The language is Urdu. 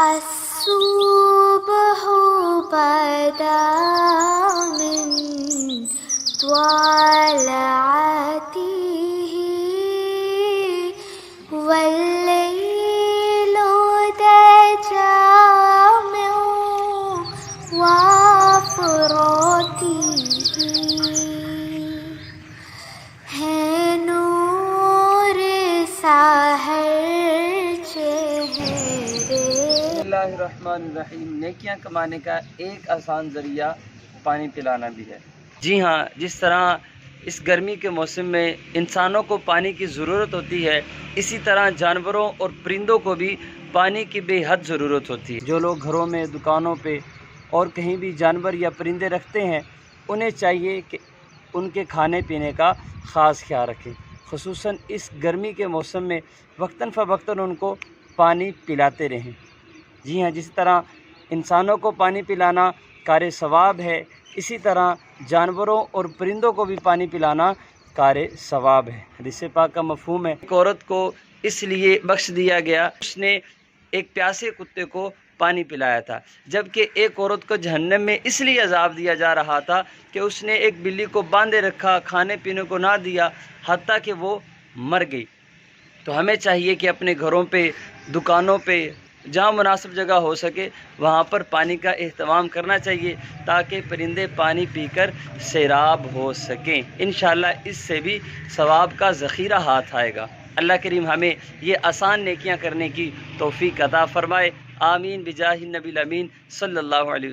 الصبح بدا من طلعته والليل دجى من وفراته ہے نور سحر چہرے۔ بسم اللہ الرحمن الرحیم۔ نیکیاں کمانے کا ایک آسان ذریعہ پانی پلانا بھی ہے۔ جی ہاں، جس طرح اس گرمی کے موسم میں انسانوں کو پانی کی ضرورت ہوتی ہے، اسی طرح جانوروں اور پرندوں کو بھی پانی کی بے حد ضرورت ہوتی ہے۔ جو لوگ گھروں میں، دکانوں پہ اور کہیں بھی جانور یا پرندے رکھتے ہیں، انہیں چاہیے کہ ان کے کھانے پینے کا خاص خیال رکھیں، خصوصاً اس گرمی کے موسم میں وقتاً فوقتاً ان کو پانی پلاتے رہیں۔ جی ہاں، جس طرح انسانوں کو پانی پلانا کار ثواب ہے، اسی طرح جانوروں اور پرندوں کو بھی پانی پلانا کار ثواب ہے۔ حدیث پاک کا مفہوم ہے، ایک عورت کو اس لیے بخش دیا گیا، اس نے ایک پیاسے کتے کو پانی پلایا تھا، جبکہ ایک عورت کو جہنم میں اس لیے عذاب دیا جا رہا تھا کہ اس نے ایک بلی کو باندھے رکھا، کھانے پینے کو نہ دیا، حتیٰ کہ وہ مر گئی۔ تو ہمیں چاہیے کہ اپنے گھروں پہ، دکانوں پہ، جہاں مناسب جگہ ہو سکے وہاں پر پانی کا اہتمام کرنا چاہیے، تاکہ پرندے پانی پی کر سیراب ہو سکیں۔ انشاءاللہ اس سے بھی ثواب کا ذخیرہ ہاتھ آئے گا۔ اللہ کریم ہمیں یہ آسان نیکیاں کرنے کی توفیق عطا فرمائے۔ آمین بجاہ النبی الامین صلی اللہ علیہ وسلم۔